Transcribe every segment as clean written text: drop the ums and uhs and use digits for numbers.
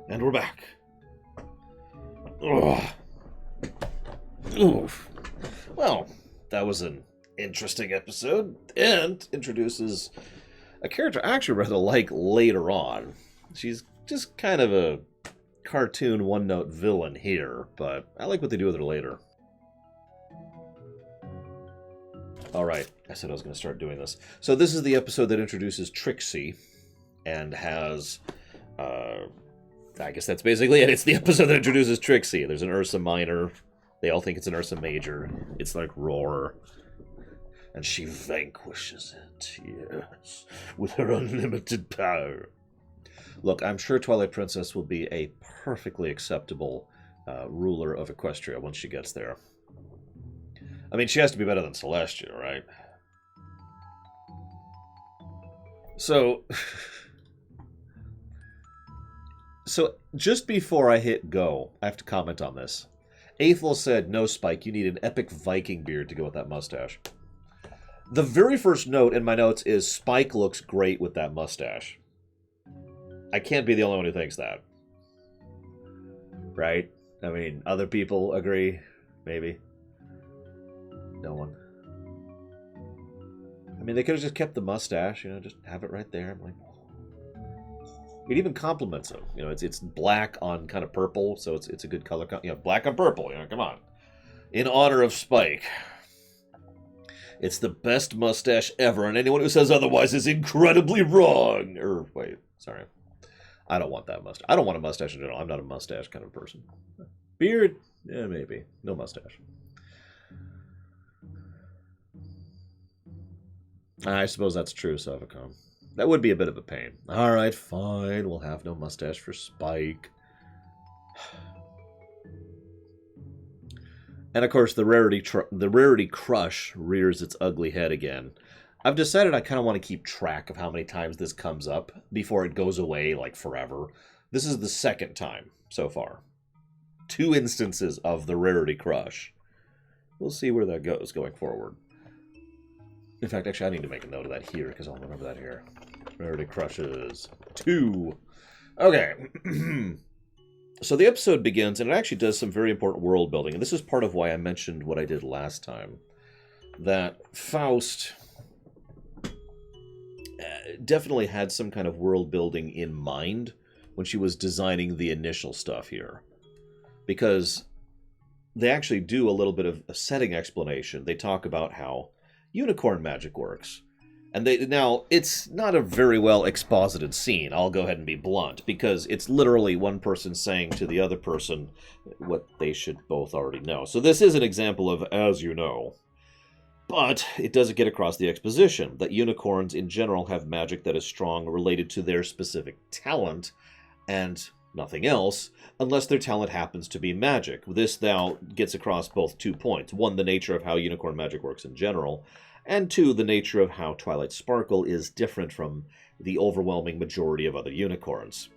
And we're back. Ugh. Oof. Well, that was an interesting episode, and introduces a character I actually rather like later on. She's just kind of a cartoon one-note villain here, but I like what they do with her later. Alright, I said I was going to start doing this. So this is the episode that introduces Trixie, and has... I guess that's basically it. It's the episode that introduces Trixie. There's an Ursa Minor. They all think it's an Ursa Major. It's like Roar. And she vanquishes it, yes, with her unlimited power. Look, I'm sure Twilight Princess will be a perfectly acceptable ruler of Equestria once she gets there. I mean, she has to be better than Celestia, right? So... So, just before I hit go, I have to comment on this. Aethel said, no, Spike, you need an epic Viking beard to go with that mustache. The very first note in my notes is, Spike looks great with that mustache. I can't be the only one who thinks that. Right? I mean, other people agree? Maybe. No one. I mean, they could have just kept the mustache, you know, just have it right there. I'm like... It even complements him. You know, it's black on kind of purple, so it's a good color. You know, black on purple. You know, come on. In honor of Spike. It's the best mustache ever, and anyone who says otherwise is incredibly wrong. Or wait, sorry, I don't want that mustache. I don't want a mustache in general. I'm not a mustache kind of person. Beard, yeah, maybe. No mustache. I suppose that's true, Savicom. That would be a bit of a pain. Alright, fine. We'll have no mustache for Spike. And of course, the rarity crush rears its ugly head again. I've decided I kind of want to keep track of how many times this comes up before it goes away like forever. This is the second time so far. 2 instances of the rarity crush. We'll see where that goes going forward. In fact, actually, I need to make a note of that here, because I'll remember that here. Rarity crushes 2. Okay. So the episode begins, and it actually does some very important world building. And this is part of why I mentioned what I did last time. That Faust definitely had some kind of world building in mind when she was designing the initial stuff here. Because they actually do a little bit of a setting explanation. They talk about how unicorn magic works. And now, it's not a very well exposited scene, I'll go ahead and be blunt, because it's literally one person saying to the other person what they should both already know. So this is an example of, as you know. But it doesn't get across the exposition that unicorns in general have magic that is strong related to their specific talent, and nothing else, unless their talent happens to be magic. This now gets across both 2 points. 1, the nature of how unicorn magic works in general, and 2, the nature of how Twilight Sparkle is different from the overwhelming majority of other unicorns.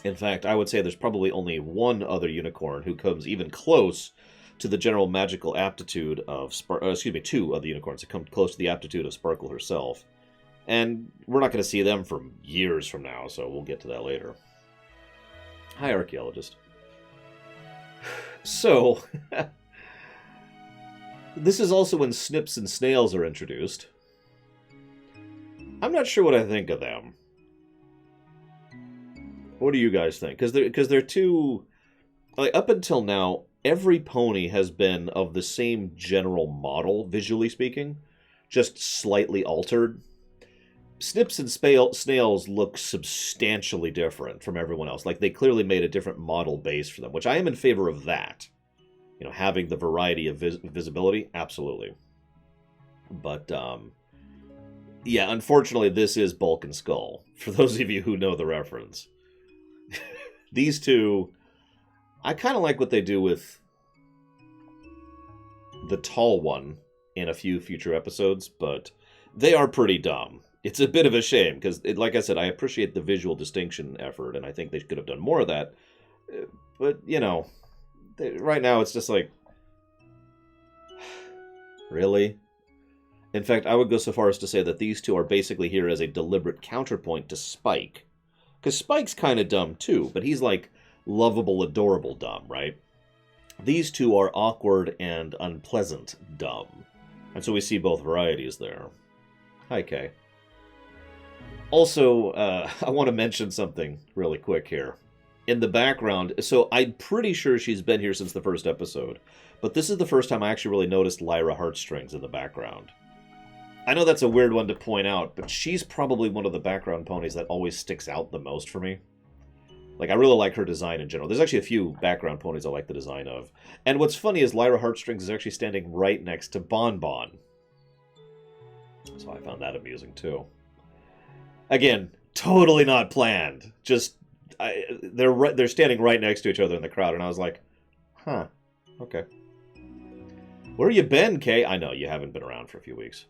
In fact, I would say there's probably only 1 other unicorn who comes even close to the general magical aptitude of 2 other unicorns that come close to the aptitude of Sparkle herself. And we're not going to see them for years from now, so we'll get to that later. Hi, archaeologist. So, this is also when Snips and Snails are introduced. I'm not sure what I think of them. What do you guys think? Because they're too... Like, up until now, every pony has been of the same general model, visually speaking, just slightly altered. Snips and Snails look substantially different from everyone else. Like, they clearly made a different model base for them, which I am in favor of that. You know, having the variety of visibility, absolutely. But, yeah, unfortunately, this is Bulk and Skull, for those of you who know the reference. These two, I kind of like what they do with the tall one in a few future episodes, but they are pretty dumb. It's a bit of a shame, because, like I said, I appreciate the visual distinction effort, and I think they could have done more of that. But, you know, right now it's just like... Really? In fact, I would go so far as to say that these two are basically here as a deliberate counterpoint to Spike, Because Spike's kind of dumb, too, but he's, like, lovable, adorable dumb, right? These two are awkward and unpleasant dumb. And so we see both varieties there. Hi, Kay. Also, I want to mention something really quick here. In the background, so I'm pretty sure she's been here since the first episode, but this is the first time I actually really noticed Lyra Heartstrings in the background. I know that's a weird one to point out, but she's probably one of the background ponies that always sticks out the most for me. Like, I really like her design in general. There's actually a few background ponies I like the design of. And what's funny is Lyra Heartstrings is actually standing right next to Bon Bon. So I found that amusing, too. Again, totally not planned. Just, they're standing right next to each other in the crowd, and I was like, huh, okay. Where you been, Kay? I know, you haven't been around for a few weeks.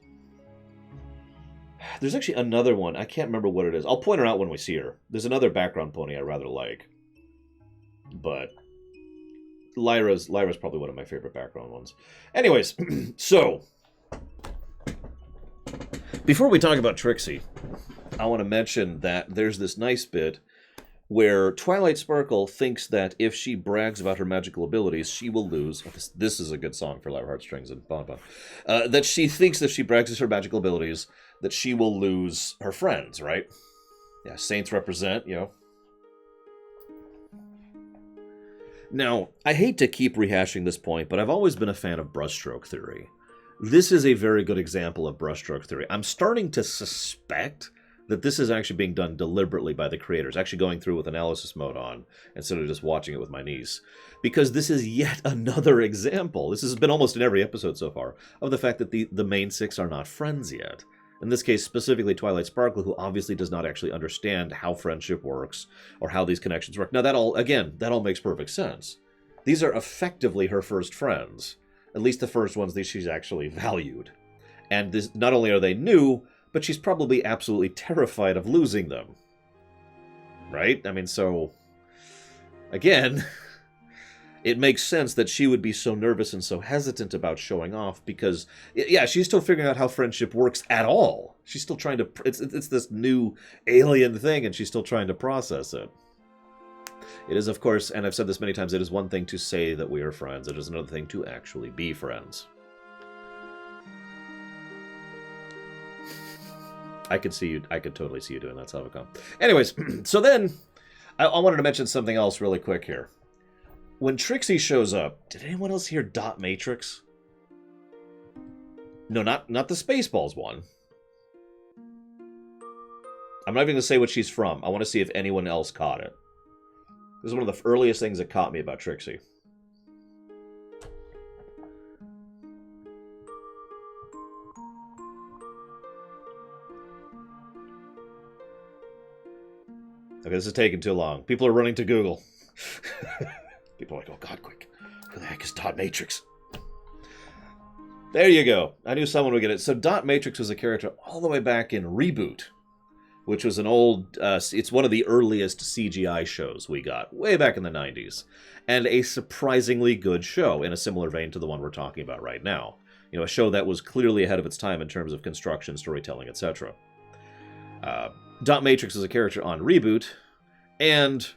There's actually another one. I can't remember what it is. I'll point her out when we see her. There's another background pony I rather like. But Lyra's probably one of my favorite background ones. Anyways, so before we talk about Trixie, I want to mention that there's this nice bit where Twilight Sparkle thinks that if she brags about her magical abilities, she will lose. Oh, this is a good song for Lyra Heartstrings and Bon Bon. That she thinks if she brags about her magical abilities, that she will lose her friends, right? Yeah, saints represent, you know. Now, I hate to keep rehashing this point, but I've always been a fan of brushstroke theory. This is a very good example of brushstroke theory. I'm starting to suspect that this is actually being done deliberately by the creators, actually going through with analysis mode on, instead of just watching it with my niece. Because this is yet another example, this has been almost in every episode so far, of the fact that the main six are not friends yet. In this case, specifically Twilight Sparkle, who obviously does not actually understand how friendship works, or how these connections work. Now that all makes perfect sense. These are effectively her first friends. At least the first ones that she's actually valued. And this, not only are they new, but she's probably absolutely terrified of losing them. Right? I mean, so, again, it makes sense that she would be so nervous and so hesitant about showing off because, yeah, she's still figuring out how friendship works at all. She's still trying to, it's this new alien thing, and she's still trying to process it. It is, of course, and I've said this many times, it is one thing to say that we are friends. It is another thing to actually be friends. I could totally see you doing that, Savicom. Anyways, so then, I wanted to mention something else really quick here. When Trixie shows up, did anyone else hear Dot Matrix? No, not the Spaceballs one. I'm not even going to say what she's from. I want to see if anyone else caught it. This is one of the earliest things that caught me about Trixie. Okay, this is taking too long. People are running to Google. People are like, oh god, quick. Who the heck is Dot Matrix? There you go. I knew someone would get it. So Dot Matrix was a character all the way back in Reboot, which was an old, it's one of the earliest CGI shows we got, way back in the 90s. And a surprisingly good show, in a similar vein to the one we're talking about right now. You know, a show that was clearly ahead of its time in terms of construction, storytelling, etc. Dot Matrix is a character on Reboot, and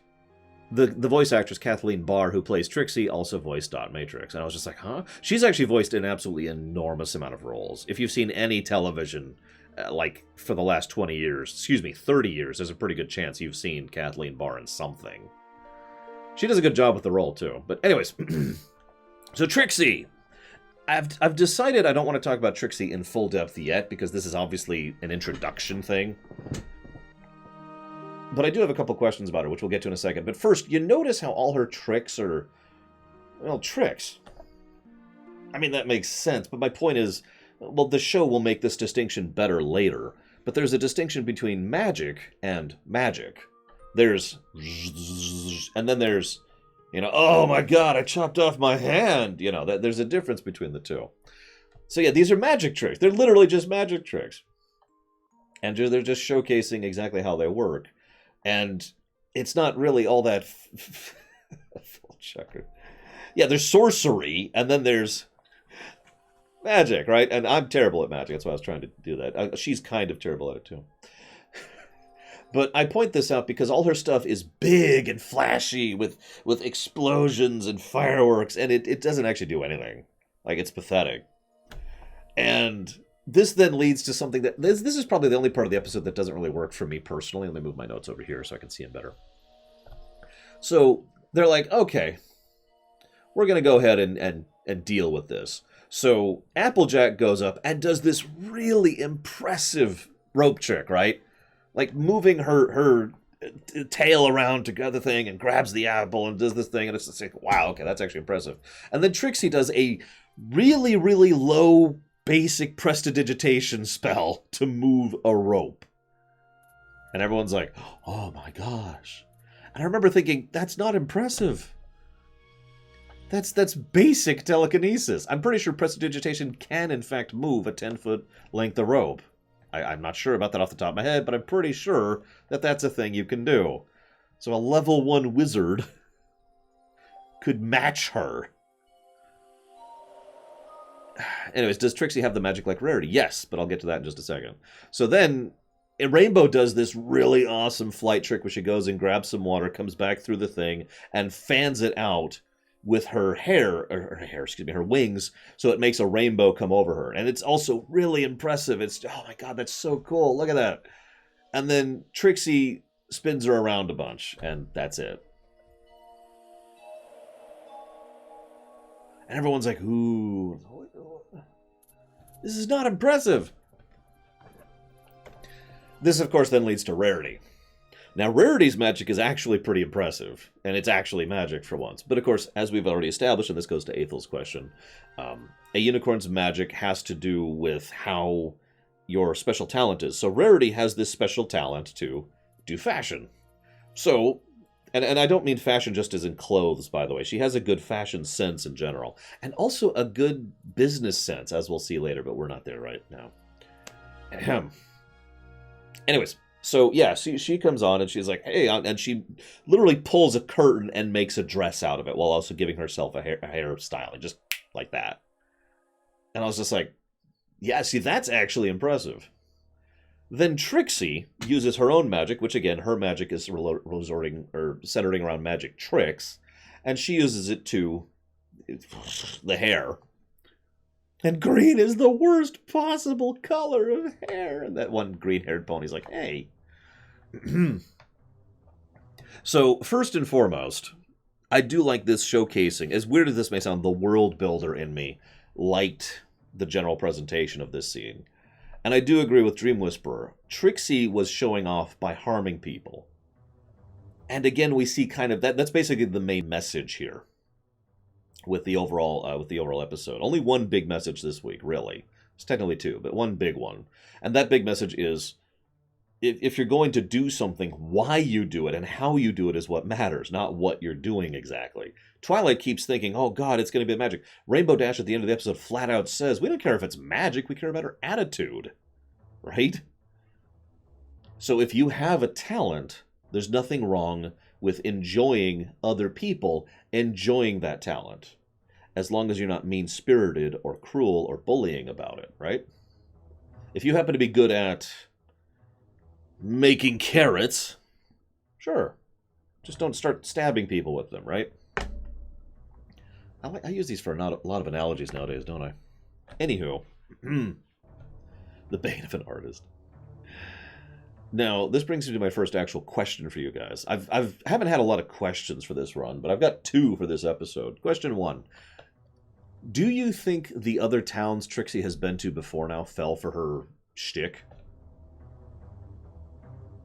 the voice actress Kathleen Barr, who plays Trixie, also voiced Dot Matrix. And I was just like, huh? She's actually voiced an absolutely enormous amount of roles. If you've seen any television, like, for the last 20 years, 30 years, there's a pretty good chance you've seen Kathleen Barr in something. She does a good job with the role, too. But anyways, so Trixie! I've decided I don't want to talk about Trixie in full depth yet, because this is obviously an introduction thing. But I do have a couple questions about her, which we'll get to in a second. But first, you notice how all her tricks are, well, tricks. I mean, that makes sense, but my point is, well, the show will make this distinction better later. But there's a distinction between magic and magic. There's, and then there's, you know, oh my god, I chopped off my hand. You know, there's a difference between the two. So yeah, these are magic tricks. They're literally just magic tricks. And they're just showcasing exactly how they work. And it's not really all that full checker. Yeah, there's sorcery, and then there's magic, right? And I'm terrible at magic. That's why I was trying to do that. She's kind of terrible at it, too. But I point this out because all her stuff is big and flashy with explosions and fireworks, and it doesn't actually do anything. Like, it's pathetic. And this then leads to something that... This is probably the only part of the episode that doesn't really work for me personally. Let me move my notes over here so I can see them better. So they're like, okay, we're going to go ahead and deal with this. So Applejack goes up and does this really impressive rope trick, right? Like moving her tail around to the thing and grabs the apple and does this thing. And it's just like, wow, okay, that's actually impressive. And then Trixie does a really, really low basic prestidigitation spell to move a rope. And everyone's like, oh my gosh. And I remember thinking, that's not impressive. That's basic telekinesis. I'm pretty sure prestidigitation can, in fact, move a 10-foot length of rope. I'm not sure about that off the top of my head, but I'm pretty sure that that's a thing you can do. So a level 1 wizard could match her. Anyways, does Trixie have the magic like Rarity? Yes, but I'll get to that in just a second. So then, Rainbow does this really awesome flight trick where she goes and grabs some water, comes back through the thing, and fans it out with her her wings, so it makes a rainbow come over her. And it's also really impressive. It's, oh my god, that's so cool. Look at that. And then Trixie spins her around a bunch, and that's it. And everyone's like, ooh, this is not impressive. This, of course, then leads to Rarity. Now, Rarity's magic is actually pretty impressive, and it's actually magic for once. But, of course, as we've already established, and this goes to Ethel's question, a unicorn's magic has to do with how your special talent is. So Rarity has this special talent to do fashion. So, and I don't mean fashion just as in clothes, by the way. She has a good fashion sense in general, and also a good business sense, as we'll see later, but we're not there right now. Ahem. Anyways. So, yeah, she comes on and she's like, hey, and she literally pulls a curtain and makes a dress out of it while also giving herself a hairstyle, just like that. And I was just like, yeah, see, that's actually impressive. Then Trixie uses her own magic, which, again, her magic is centering around magic tricks, and she uses it to the hair. And green is the worst possible color of hair. And that one green-haired pony's like, hey. So, first and foremost, I do like this showcasing. As weird as this may sound, the world builder in me liked the general presentation of this scene. And I do agree with Dream Whisperer. Trixie was showing off by harming people. And again, we see kind of that's basically the main message here. With the overall episode. Only one big message this week, really. It's technically two, but one big one. And that big message is, if you're going to do something, why you do it and how you do it is what matters, not what you're doing exactly. Twilight keeps thinking, oh god, it's going to be magic. Rainbow Dash at the end of the episode flat out says, we don't care if it's magic, we care about her attitude. Right? So if you have a talent, there's nothing wrong with enjoying other people enjoying that talent, as long as you're not mean-spirited or cruel or bullying about it, right? If you happen to be good at making carrots, sure, just don't start stabbing people with them, right? I use these for a lot of analogies nowadays, don't I? Anywho, the bane of an artist. Now, this brings me to my first actual question for you guys. I haven't had a lot of questions for this run, but I've got two for this episode. Question one. Do you think the other towns Trixie has been to before now fell for her shtick?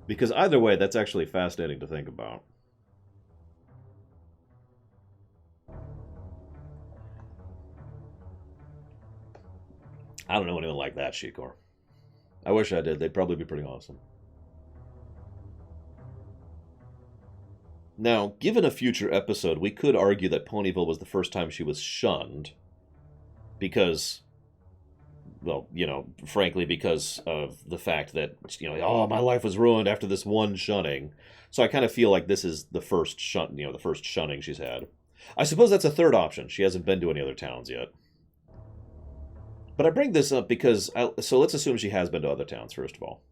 Because either way, that's actually fascinating to think about. I don't know anyone like that, Shikor. I wish I did. They'd probably be pretty awesome. Now, given a future episode, we could argue that Ponyville was the first time she was shunned. Because, well, frankly, because of the fact that, oh, my life was ruined after this one shunning. So I kind of feel like this is the first the first shunning she's had. I suppose that's a third option. She hasn't been to any other towns yet. But I bring this up because, so let's assume she has been to other towns, first of all.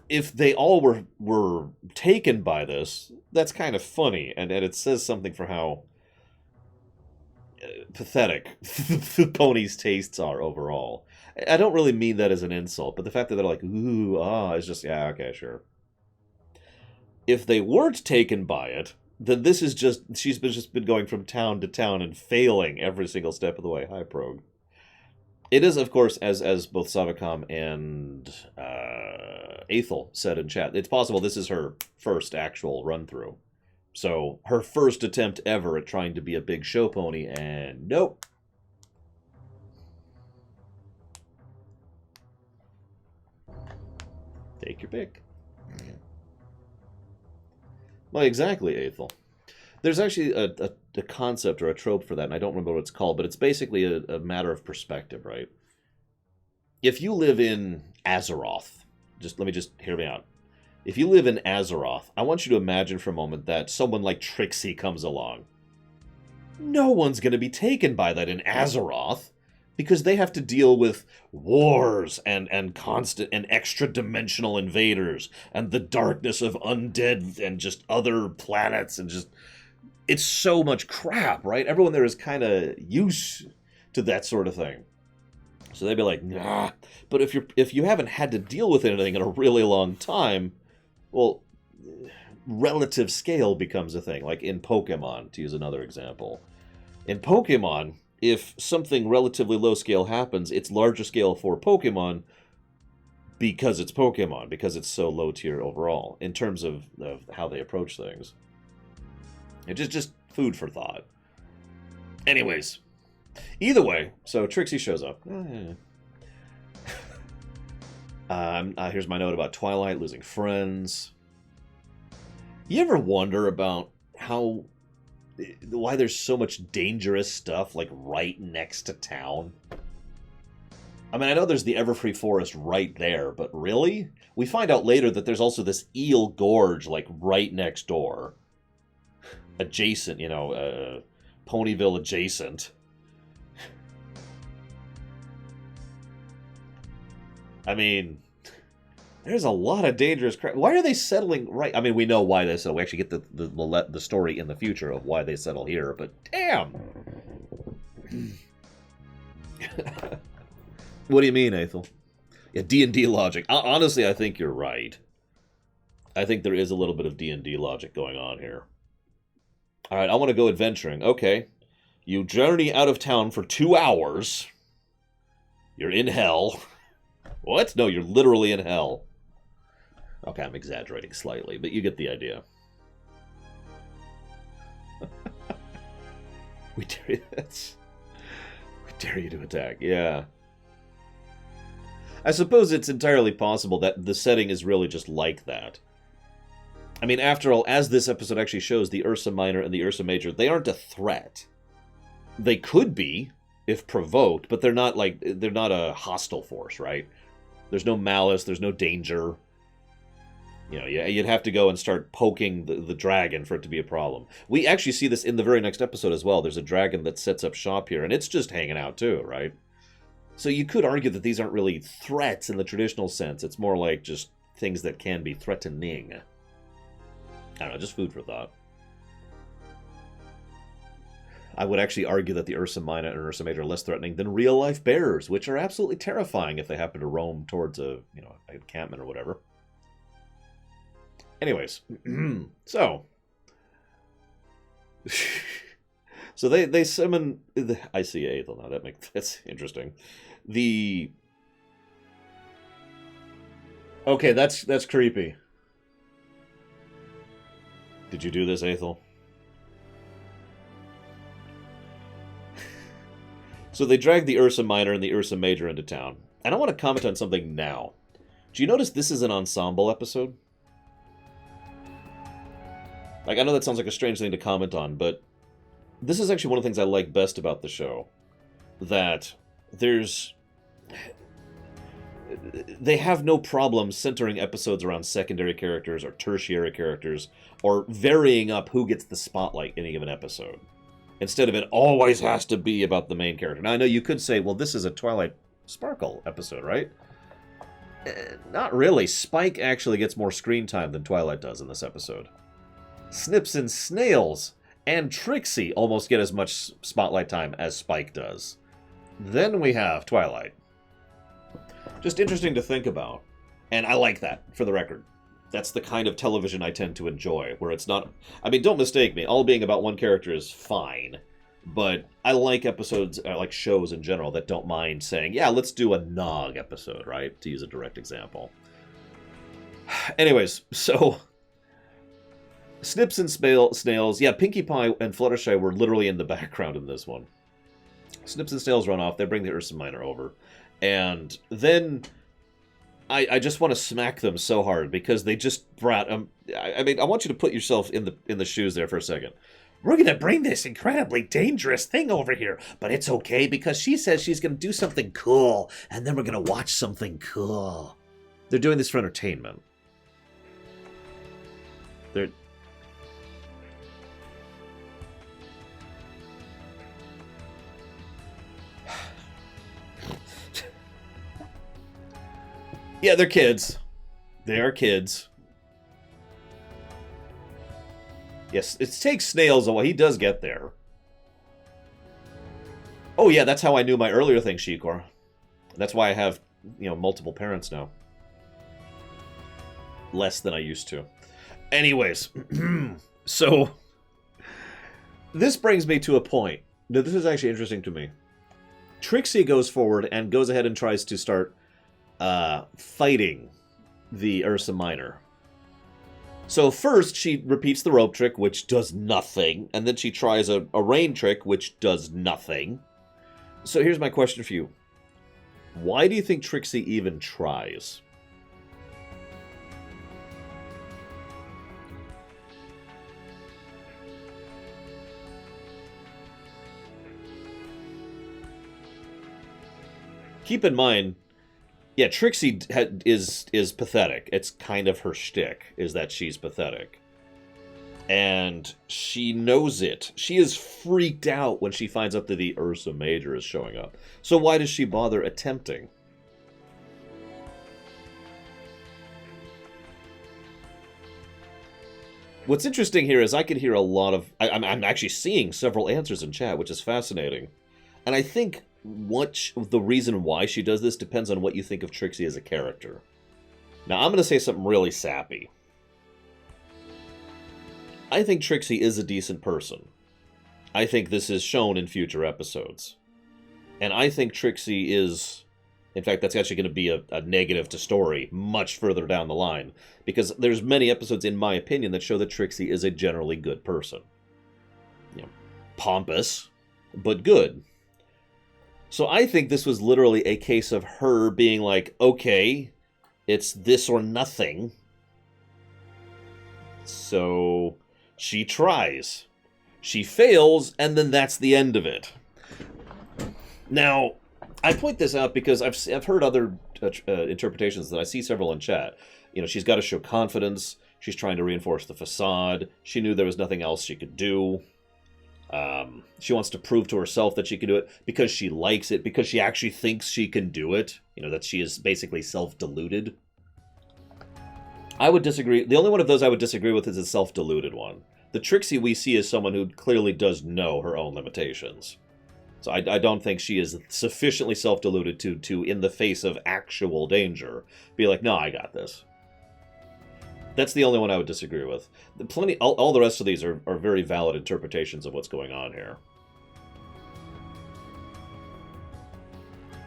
if they all were taken by this, that's kind of funny, and it says something for how pathetic the pony's tastes are overall. I don't really mean that as an insult, but the fact that they're like, ooh, ah, is just, yeah, okay, sure. If they weren't taken by it, then this is just, she's just been going from town to town and failing every single step of the way. Hi, Prog. It is, of course, as both Savicom and Aethel said in chat, it's possible this is her first actual run-through. So, her first attempt ever at trying to be a big show pony, and nope. Take your pick. Well, exactly, Aethel. There's actually a concept or a trope for that, and I don't remember what it's called, but it's basically a matter of perspective, right? If you live in Azeroth, let me hear me out. If you live in Azeroth, I want you to imagine for a moment that someone like Trixie comes along. No one's going to be taken by that in Azeroth, because they have to deal with wars and constant and extra-dimensional invaders and the darkness of undead and just other planets and just... It's so much crap, right? Everyone there is kind of used to that sort of thing. So they'd be like, nah. But if you haven't had to deal with anything in a really long time, well, relative scale becomes a thing. Like in Pokemon, to use another example. In Pokemon, if something relatively low scale happens, it's larger scale for Pokemon because it's Pokemon, because it's so low tier overall, in terms of how they approach things. It's just food for thought. Anyways, either way, so Trixie shows up. Here's my note about Twilight losing friends. You ever wonder about why there's so much dangerous stuff like right next to town? I mean, I know there's the Everfree Forest right there, but really? We find out later that there's also this Eel Gorge like right next door. Adjacent, Ponyville adjacent. I mean, there's a lot of dangerous crap. Why are they settling right? I mean, we know why they settle. We actually get the story in the future of why they settle here, but damn! What do you mean, Aethel? Yeah, D&D logic. Honestly, I think you're right. I think there is a little bit of D&D logic going on here. Alright, I want to go adventuring. Okay. You journey out of town for 2 hours. You're in hell. What? No, you're literally in hell. Okay, I'm exaggerating slightly, but you get the idea. We dare you to attack. Yeah. I suppose it's entirely possible that the setting is really just like that. I mean, after all, as this episode actually shows, the Ursa Minor and the Ursa Major, they aren't a threat. They could be, if provoked, but they're not a hostile force, right? There's no malice, there's no danger. You'd have to go and start poking the dragon for it to be a problem. We actually see this in the very next episode as well. There's a dragon that sets up shop here, and it's just hanging out too, right? So you could argue that these aren't really threats in the traditional sense. It's more like just things that can be threatening. I don't know, just food for thought. I would actually argue that the Ursa Minor and Ursa Major are less threatening than real-life bears, which are absolutely terrifying if they happen to roam towards an encampment or whatever. Anyways, so they summon. I see Aethel now. That's interesting. Okay, that's creepy. Did you do this, Aethel? So they drag the Ursa Minor and the Ursa Major into town. And I want to comment on something now. Do you notice this is an ensemble episode? Like, I know that sounds like a strange thing to comment on, but this is actually one of the things I like best about the show. That they have no problem centering episodes around secondary characters or tertiary characters, or varying up who gets the spotlight in any given episode. Instead of it always has to be about the main character. Now, I know you could say, well, this is a Twilight Sparkle episode, right? Not really. Spike actually gets more screen time than Twilight does in this episode. Snips and Snails and Trixie almost get as much spotlight time as Spike does. Then we have Twilight. Just interesting to think about. And I like that, for the record. That's the kind of television I tend to enjoy, where it's not... I mean, don't mistake me, all being about one character is fine. But I like episodes, I like shows in general, that don't mind saying, yeah, let's do a Nog episode, right? To use a direct example. Anyways, so... Snips and Snails, yeah, Pinkie Pie and Fluttershy were literally in the background in this one. Snips and Snails run off, they bring the Ursa Minor over. And then... I just want to smack them so hard because they just brought I mean, I want you to put yourself in the shoes there for a second. We're going to bring this incredibly dangerous thing over here, but it's okay because she says she's going to do something cool, and then we're going to watch something cool. They're doing this for entertainment. They're... Yeah, they're kids. They are kids. Yes, it takes Snails a while. He does get there. Oh yeah, that's how I knew my earlier thing, Shikor. That's why I have, multiple parents now. Less than I used to. Anyways, so... This brings me to a point. Now, this is actually interesting to me. Trixie goes forward and goes ahead and tries to start... fighting the Ursa Minor. So first she repeats the rope trick, which does nothing, and then she tries a rain trick, which does nothing. So here's my question for you. Why do you think Trixie even tries? Keep in mind, yeah, Trixie is pathetic. It's kind of her shtick, is that she's pathetic. And she knows it. She is freaked out when she finds out that the Ursa Major is showing up. So why does she bother attempting? What's interesting here is I could hear a lot of... I'm actually seeing several answers in chat, which is fascinating. And I think... the reason why she does this depends on what you think of Trixie as a character. Now, I'm going to say something really sappy. I think Trixie is a decent person. I think this is shown in future episodes. And I think Trixie is... In fact, that's actually going to be a negative to story much further down the line. Because there's many episodes, in my opinion, that show that Trixie is a generally good person. Pompous, but good. So I think this was literally a case of her being like, okay, it's this or nothing. So she tries. She fails, and then that's the end of it. Now, I point this out because I've heard other interpretations that I see several in chat. She's got to show confidence. She's trying to reinforce the facade. She knew there was nothing else she could do. She wants to prove to herself that she can do it because she likes it, because she actually thinks she can do it. That she is basically self-deluded. I would disagree. The only one of those I would disagree with is the self-deluded one. The Trixie we see is someone who clearly does know her own limitations. So I don't think she is sufficiently self-deluded to, in the face of actual danger, be like, no, I got this. That's the only one I would disagree with. All the rest of these are very valid interpretations of what's going on here.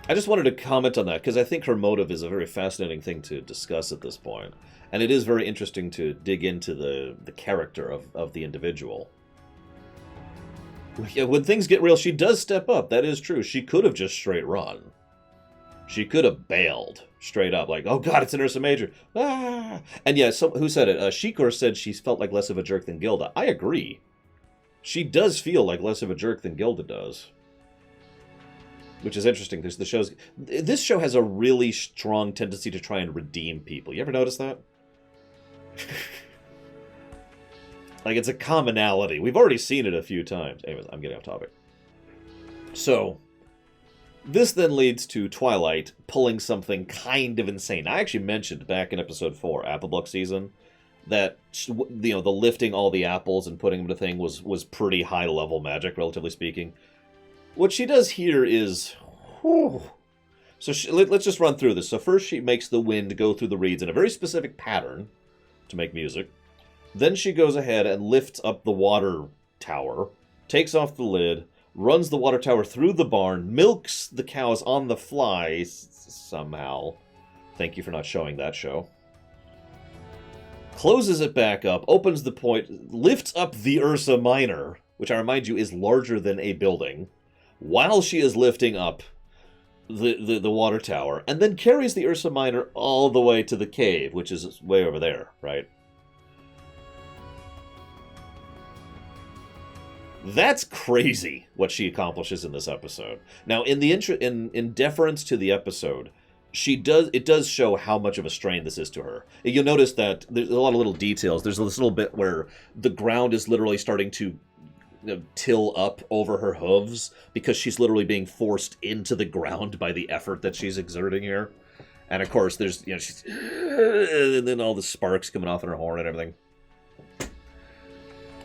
I just wanted to comment on that, because I think her motive is a very fascinating thing to discuss at this point. And it is very interesting to dig into the character of the individual. Yeah, when things get real, she does step up. That is true. She could have just straight run. She could have bailed straight up, like, oh god, it's an Ursa Major. Ah! And yeah, who said it? Shikor said she felt like less of a jerk than Gilda. I agree. She does feel like less of a jerk than Gilda does. Which is interesting, because this show has a really strong tendency to try and redeem people. You ever notice that? Like, it's a commonality. We've already seen it a few times. Anyways, I'm getting off topic. So, This then leads to Twilight pulling something kind of insane. I actually mentioned back in episode 4, Applebluck season, that the lifting all the apples and putting them to thing was pretty high level magic, relatively speaking. What she does here is, whew. So let's just run through this. So first she makes the wind go through the reeds in a very specific pattern to make music. Then she goes ahead and lifts up the water tower, takes off the lid, runs the water tower through the barn, milks the cows on the fly somehow. Thank you for not showing that show. Closes it back up, opens the point, lifts up the Ursa Minor, which I remind you is larger than a building, while she is lifting up the water tower, and then carries the Ursa Minor all the way to the cave, which is way over there, right? That's crazy what she accomplishes in this episode. Now, in deference to the episode, it does show how much of a strain this is to her. You'll notice that there's a lot of little details. There's this little bit where the ground is literally starting to till up over her hooves because she's literally being forced into the ground by the effort that she's exerting here. And of course, there's she's and then all the sparks coming off in her horn and everything.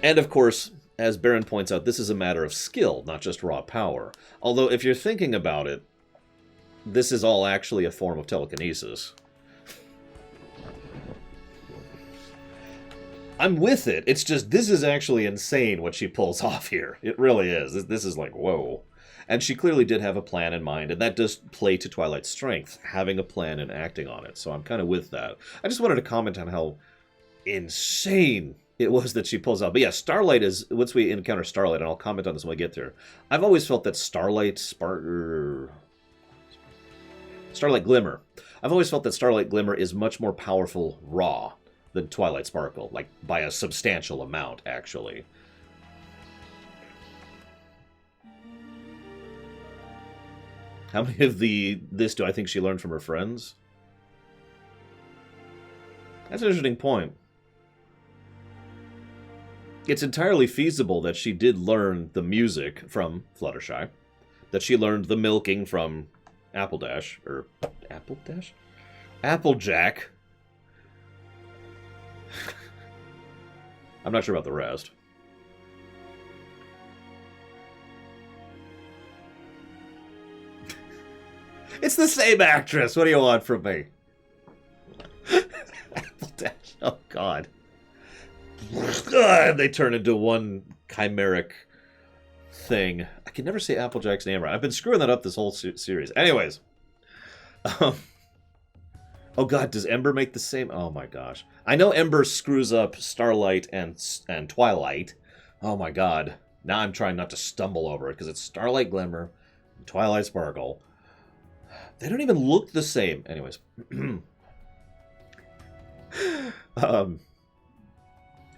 And of course, as Baron points out, this is a matter of skill, not just raw power. Although, if you're thinking about it, this is all actually a form of telekinesis. I'm with it. It's just, this is actually insane what she pulls off here. It really is. This is like, whoa. And she clearly did have a plan in mind, and that does play to Twilight's strength, having a plan and acting on it. So I'm kind of with that. I just wanted to comment on how insane it was that she pulls out. But yeah, Starlight is, once we encounter Starlight, and I'll comment on this when we get there, I've always felt that Starlight Glimmer. I've always felt that Starlight Glimmer is much more powerful raw than Twilight Sparkle, like by a substantial amount, actually. How many of this do I think she learned from her friends? That's an interesting point. It's entirely feasible that she did learn the music from Fluttershy, that she learned the milking from Applejack. I'm not sure about the rest. It's the same actress. What do you want from me? Applejack. Oh, God. They turn into one chimeric thing. I can never say Applejack's name right. I've been screwing that up this whole series. Anyways. Oh, God, does Ember make the same? Oh, my gosh. I know Ember screws up Starlight and Twilight. Oh, my God. Now I'm trying not to stumble over it, because it's Starlight Glimmer and Twilight Sparkle. They don't even look the same. Anyways.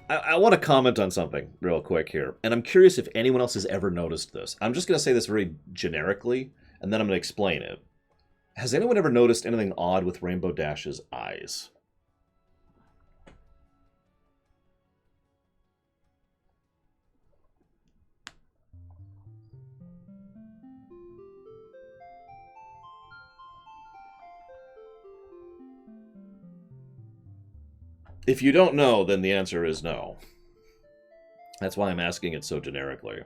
I want to comment on something real quick here, and I'm curious if anyone else has ever noticed this. I'm just going to say this very generically, and then I'm going to explain it. Has anyone ever noticed anything odd with Rainbow Dash's eyes? If you don't know, then the answer is no. That's why I'm asking it so generically.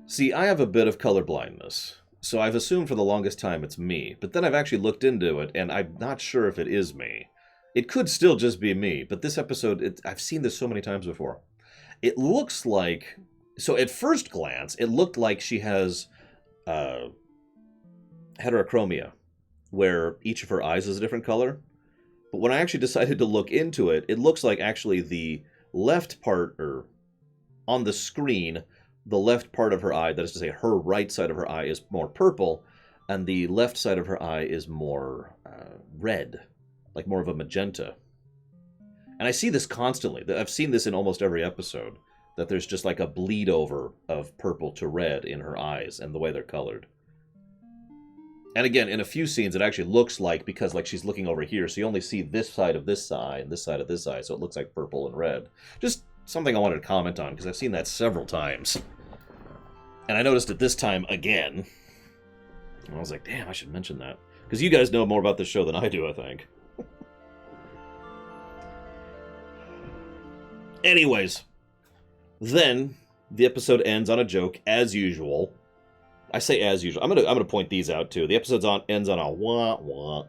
See, I have a bit of color blindness, so I've assumed for the longest time it's me, but then I've actually looked into it, and I'm not sure if it is me. It could still just be me, but this episode, I've seen this so many times before. It looks like... So at first glance, it looked like she has heterochromia, where each of her eyes is a different color. But when I actually decided to look into it, it looks like actually the left part, or on the screen, the left part of her eye, that is to say her right side of her eye, is more purple, and the left side of her eye is more red, like more of a magenta. And I see this constantly. I've seen this in almost every episode, that there's just like a bleed over of purple to red in her eyes and the way they're colored. And again, in a few scenes, it actually looks like, because like she's looking over here, so you only see this side of this eye and this side of this eye, so it looks like purple and red. Just something I wanted to comment on, because I've seen that several times. And I noticed it this time again. And I was like, damn, I should mention that. Because you guys know more about this show than I do, I think. Anyways, then the episode ends on a joke, as usual. I say as usual. I'm gonna point these out too. The episode ends on a wah wah.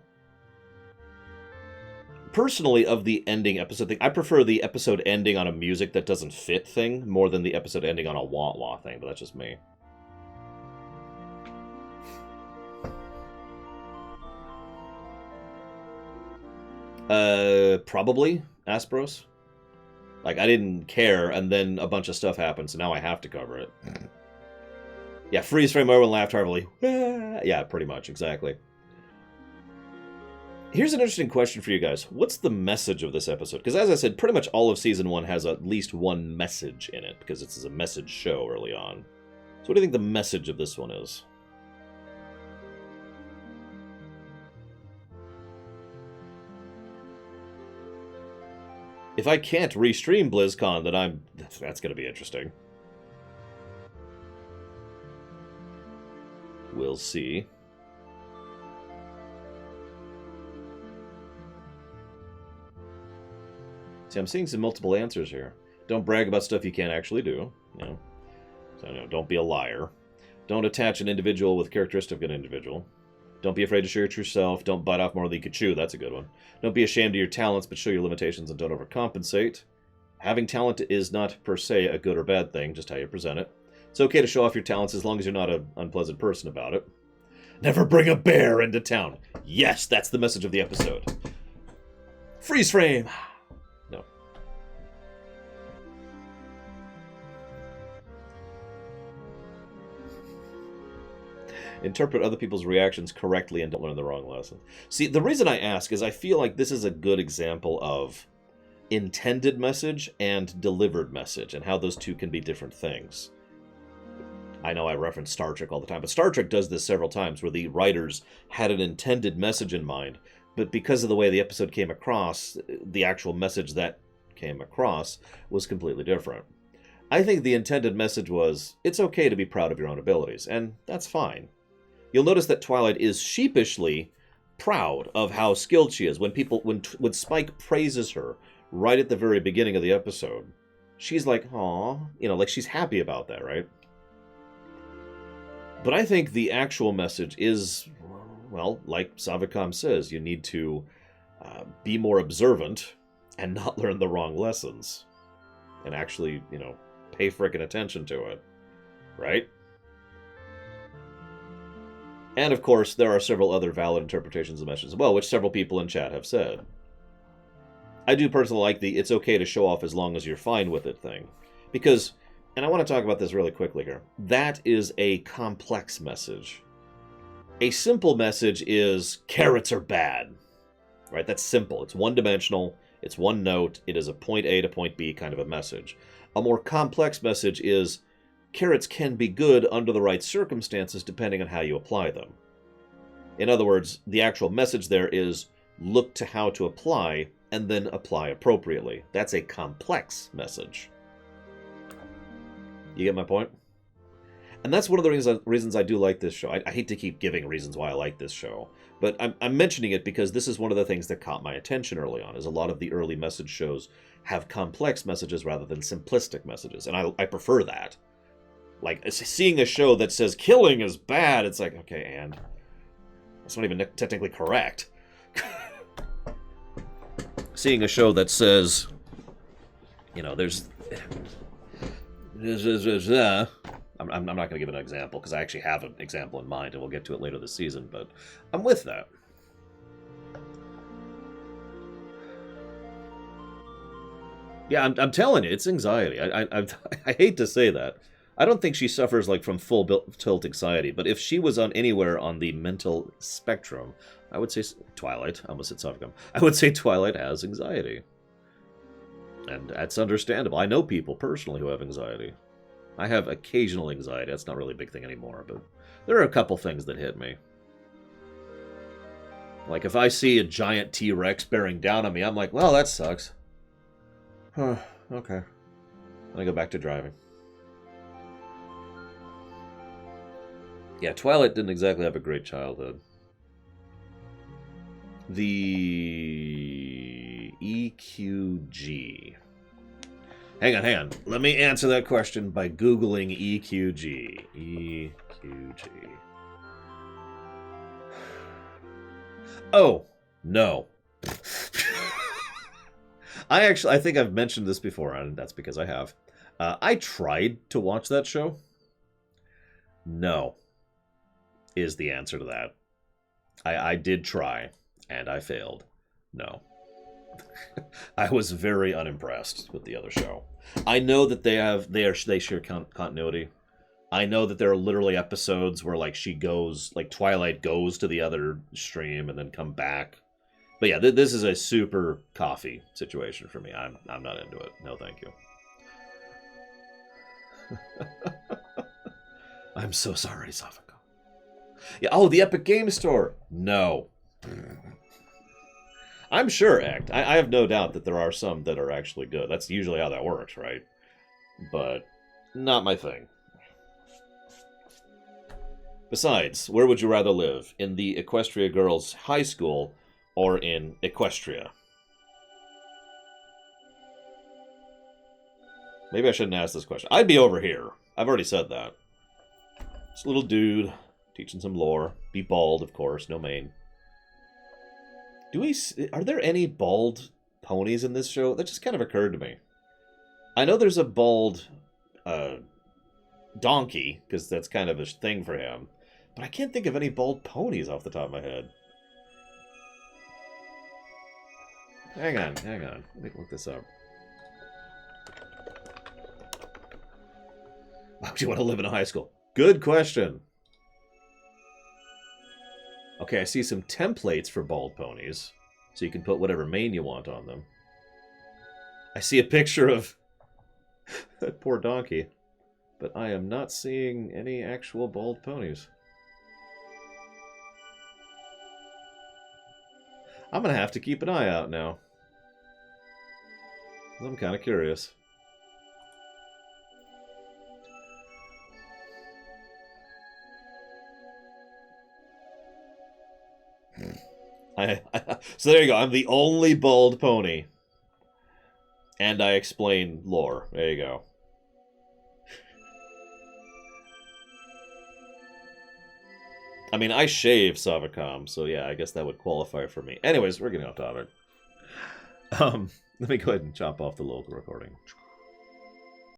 Personally, of the ending episode thing, I prefer the episode ending on a music that doesn't fit thing more than the episode ending on a wah wah thing, but that's just me. Probably Aspros. Like, I didn't care, and then a bunch of stuff happened, so now I have to cover it. Yeah, freeze frame over and laughed heartily. Yeah, pretty much, exactly. Here's an interesting question for you guys. What's the message of this episode? Because as I said, pretty much all of Season 1 has at least one message in it, because it's a message show early on. So what do you think the message of this one is? If I can't restream BlizzCon, then that's going to be interesting. We'll see. See, I'm seeing some multiple answers here. Don't brag about stuff you can't actually do. You know. So, don't be a liar. Don't attach an individual with characteristic of an individual. Don't be afraid to show your true self. Don't bite off more than you can chew. That's a good one. Don't be ashamed of your talents, but show your limitations and don't overcompensate. Having talent is not per se a good or bad thing, just how you present it. It's okay to show off your talents as long as you're not an unpleasant person about it. Never bring a bear into town. Yes, that's the message of the episode. Freeze frame! No. Interpret other people's reactions correctly and don't learn the wrong lesson. See, the reason I ask is I feel like this is a good example of intended message and delivered message, and how those two can be different things. I know I reference Star Trek all the time, but Star Trek does this several times where the writers had an intended message in mind, but because of the way the episode came across, the actual message that came across was completely different. I think the intended message was, it's okay to be proud of your own abilities, and that's fine. You'll notice that Twilight is sheepishly proud of how skilled she is. When Spike praises her right at the very beginning of the episode, she's like, aw, like she's happy about that, right? But I think the actual message is, well, like Savikam says, you need to be more observant and not learn the wrong lessons. And actually, pay frickin' attention to it, right? And of course, there are several other valid interpretations of the message as well, which several people in chat have said. I do personally like the it's okay to show off as long as you're fine with it thing. Because, and I want to talk about this really quickly here, that is a complex message. A simple message is carrots are bad. Right? That's simple. It's one-dimensional. It's one note. It is a point A to point B kind of a message. A more complex message is carrots can be good under the right circumstances depending on how you apply them. In other words, the actual message there is look to how to apply and then apply appropriately. That's a complex message. You get my point? And that's one of the reasons I do like this show. I hate to keep giving reasons why I like this show, but I'm mentioning it because this is one of the things that caught my attention early on, is a lot of the early message shows have complex messages rather than simplistic messages, and I prefer that. Like, seeing a show that says killing is bad, it's like, okay, and that's not even technically correct. Seeing a show that says, there's... I'm not going to give an example, because I actually have an example in mind, and we'll get to it later this season, but I'm with that. Yeah, I'm telling you, it's anxiety. I hate to say that. I don't think she suffers from full tilt anxiety, but if she was on anywhere on the mental spectrum, I would say Twilight. I almost said Savikam. I would say Twilight has anxiety. And that's understandable. I know people personally who have anxiety. I have occasional anxiety. That's not really a big thing anymore, but there are a couple things that hit me. Like, if I see a giant T-Rex bearing down on me, I'm like, well, that sucks. Huh, okay. I go back to driving. Yeah, Twilight didn't exactly have a great childhood. The EQG. Hang on. Let me answer that question by Googling EQG. EQG. Oh, no. I think I've mentioned this before, and that's because I have. I tried to watch that show. No, is the answer to that. I did try, and I failed. No. I was very unimpressed with the other show. I know that they share continuity. I know that there are literally episodes where like Twilight goes to the other stream and then come back. But yeah, this is a super coffee situation for me. I'm not into it. No, thank you. I'm so sorry, Safako. Yeah. Oh, the Epic Game Store. No. I'm sure, Act. I have no doubt that there are some that are actually good. That's usually how that works, right? But not my thing. Besides, where would you rather live? In the Equestria Girls High School or in Equestria? Maybe I shouldn't ask this question. I'd be over here. I've already said that. Just a little dude teaching some lore. Be bald, of course. No mane. Are there any bald ponies in this show? That just kind of occurred to me. I know there's a bald donkey, because that's kind of a thing for him. But I can't think of any bald ponies off the top of my head. Hang on. Let me look this up. Why would you want to live in a high school? Good question. Okay, I see some templates for bald ponies, so you can put whatever mane you want on them. I see a picture of that poor donkey, but I am not seeing any actual bald ponies. I'm going to have to keep an eye out now. I'm kind of curious. So there you go. I'm the only bald pony. And I explain lore. There you go. I mean, I shave Savacom, so yeah, I guess that would qualify for me. Anyways, we're getting off topic. Let me go ahead and chop off the local recording.